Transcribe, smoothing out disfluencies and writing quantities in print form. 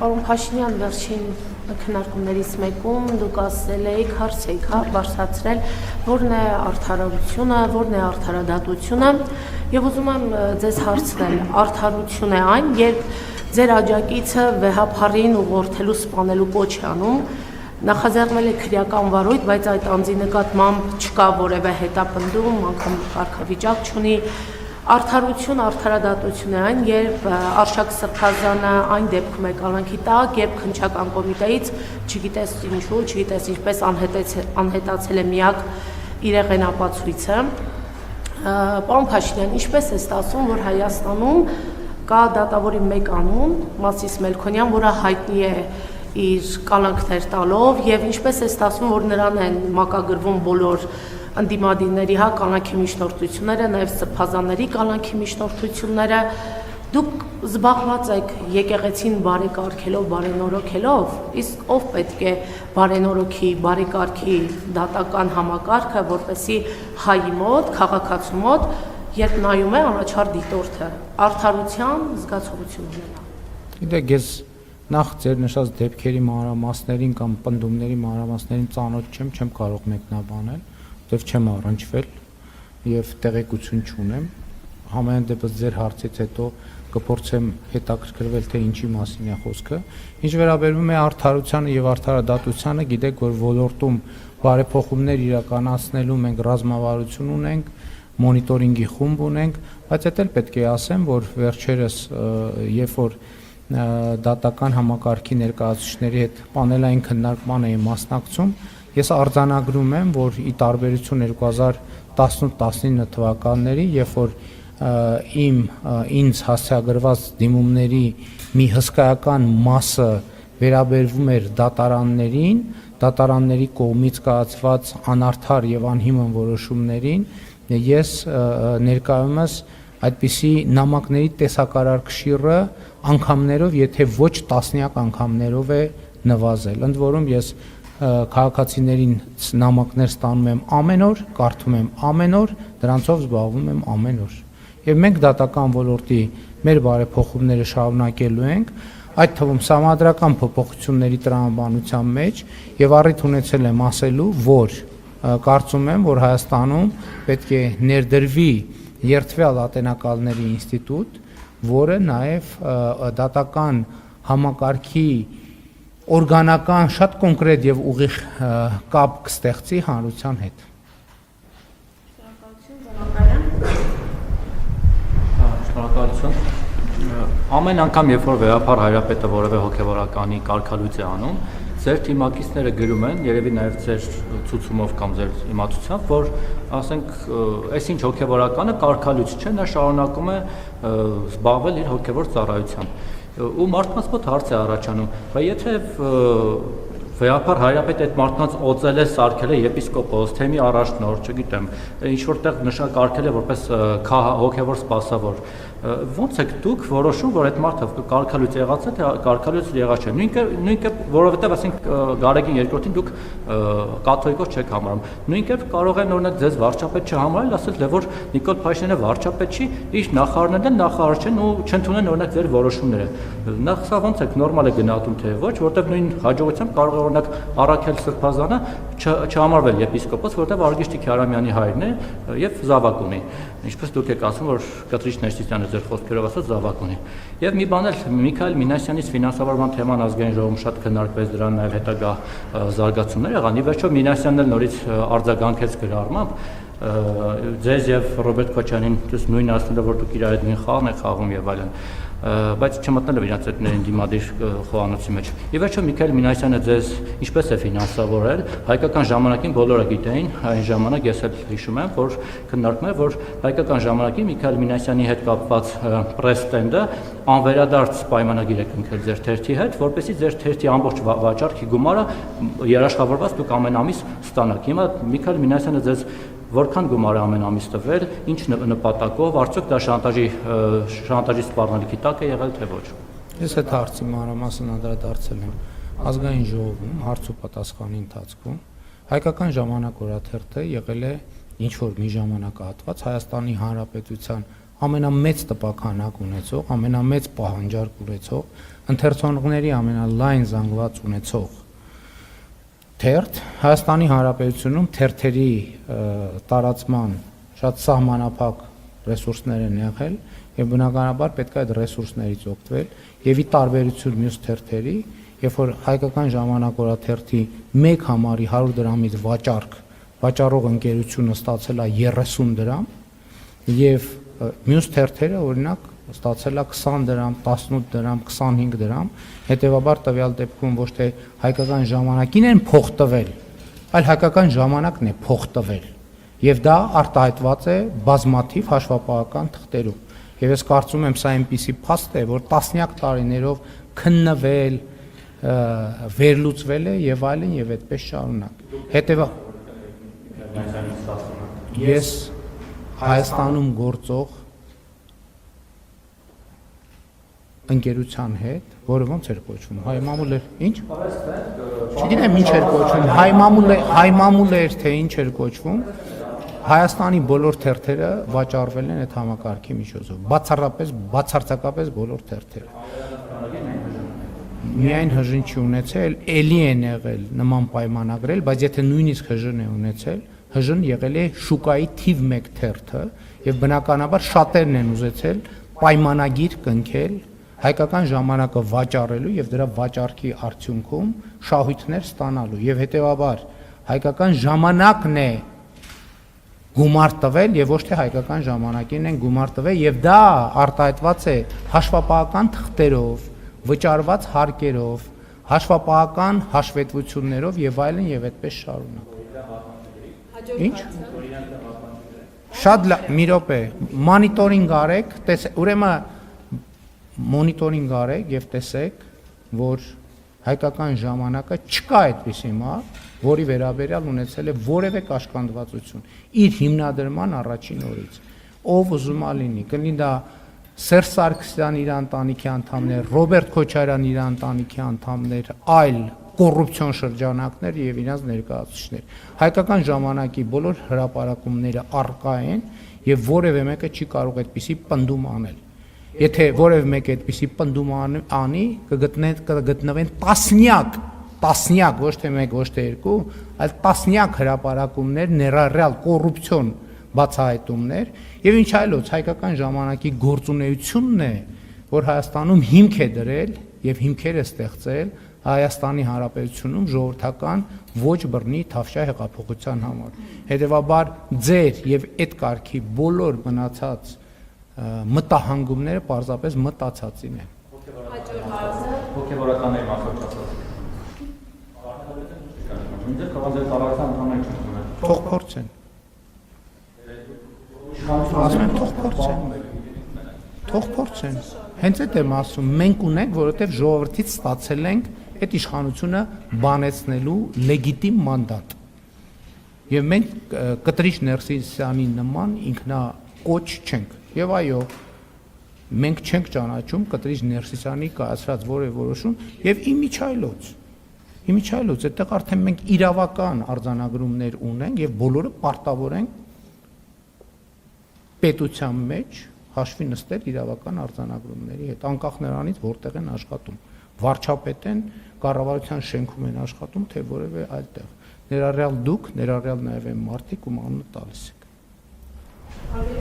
Պարոն Փաշինյան, վերջին քննարկումներից մեկում դուք ասել եք, հարց եք բարձրացրել, որն է արդարությունը, որն է արդարադատությունը, եւ ուզում եմ ձեզ հարցնել, արդարություն է այն, երբ ձեր աջակիցը վեհափառին ուղղորդելու սպանելու կոչ է անում, նախաձեռնել է քրեական վարույթ, բայց այդ անձի նկատմամբ չկա որևէ հետապնդում, անգամ կարգավիճակ չունի։ Արդարություն, արդարադատություն է այն, երբ Արշակ Սրբազանը այն դեպքում է կալանքի տակ, երբ քննչական կոմիտեից չգիտես ինչու, չգիտես ինչպես անհետացել է միակ իրեղեն ապացույցը։ Պարոն Փաշինյան, ինչպես է ստացվում, որ Հայաստանում կա դատավորի մեկ անուն, Մասիս Մելքոնյան, որը հայտնի է իր կալանքներ տալով, եւ ինչպես է ստացվում, որ նրան են մակագրվում բոլոր ընդդիմադիրների կալանքի միջնորդությունները, նաև սրբազանների կալանքի միջնորդությունները, դուք զբաղված եք եկեղեցին բարեկարգելով, բարենորոգելով, իսկ ով պետք է բարենորոգի, բարեկարգի դատական համակարգը, որպեսզի հայի մոտ, քաղաքացու մոտ, երբ նայում է առաջար դիտորդը, արդարության զգացողություն ունենա։ Գիտեք, ես նախ ձեր նշած դեպքերի մանրամասներին կամ պնդումների մանրամասներին ծանոթ չեմ կարող մեկնաբանել, որտեվ չեմ առնչվել եւ տեղեկություն չունեմ։ Համենայն դեպս ձեր հարցից հետո կփորձեմ հետաքրքրվել, թե ինչի մասին է խոսքը։ Ինչ վերաբերում է արդարությանը եւ արդարադատությանը, գիտեք, որ ոլորտում բարեփոխումներ իրականացնելու մենք ռազմավարություն ունենք, մոնիտորինգի խումբ ունենք, բայց դա էլ պետք է ասեմ, որ վերջերս երբ որ դատական համակարգի ներկայացուցիչների հետ պանելային քննարկման էի մասնակցում, ես արձանագրում եմ, որ ի տարբերություն 2018-19 թվականների, երբ որ ինձ հասցեագրված դիմումների մի հսկայական մասը վերաբերվում էր դատարաններին, դատարանների կողմից կայացված անարդար եւ անհիմն որոշումներին, ես ներկայումս այդպիսի նամակների տեսակարար կշիռը անգամներով, եթե ոչ տասնյակ անգամներով է նվազել։ Ընդ որում ես քաղաքացիներին նամակներ ստանում եմ ամեն օր, կարդում եմ ամեն օր, դրանցով զբաղվում եմ ամեն օր։ Եվ մենք դատական ոլորտի մեր բարեփոխումները շարունակելու ենք, այդ թվում սահմանադրական փոփոխությունների տրամաբանության մեջ, եւ առիթ ունեցել եմ ասելու, որ կարծում եմ, որ Հայաստանում պետք է ներդրվի երթվյալ ատենակալների ինստիտուտ, որը նաև դատական համակարգի օրգանական շատ կոնկրետ եւ ուղիղ կապ կստեղծի հանրության հետ։ Շնորհակալություն։ Ամեն անգամ, երբ որ վեհափառ հայրապետը որևէ հոգեվորականի կարգալույց է անում, ձեր թիմակիցները գրում են, երևի նաև ձեր ցուցումով կամ ձեր իմացությամբ, որ ասենք, այս ինչ հոգեվորականը կարգալույց չէ, նա շարունակում է զբաղվել իր հոգեվոր ծառայությամբ։ Ու մարդկանց մոտ հարց է առաջանում, բայց եթե վեհափառ հայրապետը այդ մարդկանց օծել է, սարքել է եպիսկոպոս, թեմի առաջնորդ, չգիտեմ, ինչ որտեղ նշանակարկել է որպես հոգևոր սպասավոր, ո՞նց եք դուք որոշում, որ այդ մարդը կարգալույց եղած է, թե կարգալույց եղած չէ։ Նույնքան, որովհետև ասենք Գարեգին երկրորդին դուք կաթոլիկոս չեք համարում։ Նույնքան կարող են օրինակ ձեզ վարչապետ չհամարել, ասել, թե որ Նիկոլ Փաշինյանը վարչապետ չի, իր նախարարներն են նախարար չեն ու չընդունեն օրինակ ձեր որոշումները։ Նախ սա ո՞նց եք նորմալ է գնահատում, թե ոչ, որովհետև նույն հաջողությամբ կարող է օրինակ Առաքել Սրբազանը չհամարվել եպիսկոպոս, որովհետև Արգիշտի Քյարամյանի հայրն է եւ զավակ ունի։ Ինչպես դուք եք ասում, որ Կտրիչ Ներսիսյանը ձեր խոսքերով ասած զավակ ունի։ Եվ մի բան էլ Միքայել Մինասյանից ֆինանսավորման թեման ազգային ժողովում շատ քննարկվեց, դրան նաև հետագա զարգացումներ եղան։ Ի վերջո Մինասյանն էլ նորից արձագանքեց գրառմամբ ձեզ եւ Ռոբերտ Քոչյանին նույն ասելով, որ դուք իրար հետ նույն խաղն եք խաղում եւ այլն, բայց չմտնել իրաց այդ դիմադիր խոհանոցի մեջ։ Ի վերջո Միքայել Մինասյանը ձեզ ինչպես է ֆինանսավորել, հայկական ժամանակին բոլորը գիտեին, այն ժամանակ ես էլ հիշում եմ, որ քննարկում էր, որ հայկական ժամանակին Միքայել Մինասյանի հետ կապված պրես ստենդը անվերադարձ պայմանագիր է կնքել ձեր թերթի հետ, որպեսզի ձեր թերթի ամբողջ վաճառքի գումարը երաշխավորված դուք ամեն ամիս ստանաք։ Հիմա Միքայել Մինասյանը ձեզ որքան գումար է ամեն ամիս տվել, ինչ նպատակով, արդյոք դա շանտաժի սպառնալիքի տակ է եղել, թե ոչ։ Ես այդ հարցի մանրամասն անդրադարձել եմ ազգային ժողովում հարց ու պատասխանի ընթացքում։ Հայկական ժամանակ օրաթերթը եղել է ինչ որ մի ժամանակահատված Հայաստանի Հանրապետության ամենամեծ տպաքանակ ունեցող, ամենամեծ պահանջարկ ունեցող, ընթերցողների ամենալայն զանգված ունեցող թերթ Հայաստանի Հանրապետությունում թերթերի տարածման շատ սահմանափակ ռեսուրսներ են եղել եւ բնականաբար պետք է այդ ռեսուրսներից օգտվել եւ ի տարբերություն մյուս թերթերի, երբ որ հայկական ժամանակորաթերթի 1 համարի 100 դրամից վաճառող ընկերությունը ստացել է 30 դրամ եւ մյուս թերթերը օրինակ ստացել է 20 դրամ, 18 դրամ, 25 դրամ, հետեւաբար տվյալ դեպքում ոչ թե հայկական ժամանակին են փող տվել, այլ հայկական ժամանակն է փող տվել եւ դա արտահայտված է բազմաթիվ հաշվապահական թղթերում եւ ես կարծում եմ սա այնպիսի փաստ է, որ տասնյակ տարիներով քննվել, վերլուծվել է եւ այլն եւ այդպես շարունակ։ Ես Հայաստանում գործող ընկերության հետ, որը ոնց էր կոչվում, հայ մամուլ էր, ինչ? Չգիտեմ ինչ էր կոչվում, հայ մամուլ էր, թե ինչ էր կոչվում, Հայաստանի բոլոր թերթերը վաճառվել են այդ համակարգի միջոցով, բացարձակապես բոլոր թերթերը։ Միայն ՀԺ չի ունեցել, էլի են եղել նման պայմանագրել, բայց եթե նույնիսկ ՀԺ-ն է ունեցել, ՀԺ-ն եղել է շուկայի թիվ 1 թերթը եւ բնականաբար շատերն են ուզեցել պայմանագիր կնքել հայկական ժամանակը վաճառելու եւ դրա վաճառքի արդյունքում շահույթներ ստանալու եւ հետեւաբար հայկական ժամանակն է գումար տվել եւ ոչ թե հայկական ժամանակին են գումար տվել եւ դա արտահայտված է հաշվապահական թղթերով, վճարված հարկերով, հաշվապահական հաշվետվություններով եւ այլն եւ այդպես շարունակ։ Ինչ? Շատ մի րոպե, մոնիտորինգ արեք, ուրեմն մոնիտորինգ արեք եւ տեսեք, որ հայկական ժամանակը չկա այդպիսի մարդ, որի վերաբերյալ ունեցել է որևէ կաշկանդվածություն իր հիմնադրման առաջին օրից։ Ով ուզում է լինի, կլինի դա Սերժ Սարգսյան իր ընտանիքի անդամներ, Ռոբերտ Քոչարյան իր ընտանիքի անդամներ, այլ կոռուպցիոն շրջանակներ եւ իրենց ներկայացուցիչներ։ Հայկական ժամանակի բոլոր հրապարակումները առկա են եւ որևէ մեկը չի կարող այդպիսի պնդում անել։ Եթե որևէ մեկը այդպիսի պնդում անի, կգտնվեն տասնյակ, ոչ թե 1, ոչ թե 2, այլ տասնյակ հրապարակումներ, ներառյալ կոռուպցիոն բացահայտումներ եւ ինչ այլոց հայկական ժամանակի գործունեությունն է, որ Հայաստանում հիմք է դրել եւ հիմքեր է ստեղծել Հայաստանի Հանրապետությունում ժողովրդական ոչ բռնի թավշյա հեղափոխության համար։ Հետևաբար ձեր եւ այդ կարգի բոլոր մնացած մտահանգումները պարզապես մտածածին են։ Հոգեվորականների մասնակցած։ Ինձ կողմից տարածան ընդհանրապես թող փորձեն։ Ասում եմ թող փորձեն։ Հենց այդ եմ ասում, մենք ունենք, որովհետև ժողովրդից ստացել ենք այդ իշխանությունը բանեցնելու լեգիտիմ մանդատ։ Եվ մենք Կտրիչ Ներսիսյանի նման ինքնակոչ չենք։ Եվ այո, մենք չենք ճանաչում Կտրիչ Ներսիսյանի կայացրած որևէ որոշում եւ իմիջայլոց, այդտեղ արդեն մենք իրավական արձանագրումներ ունենք եւ բոլորը պարտավոր ենք պետության մեջ հաշվի նստել իրավական արձանագրումների հետ, անկախ նրանից որտեղ են աշխատում, վարչապետ են, կառավարության շենքում են աշխատում, թե որևէ այլ տեղ։ Ներառյալ դուք, ներառյալ նաեւ այն մարդիկ, ում անունը տալիս եք։ Ավելի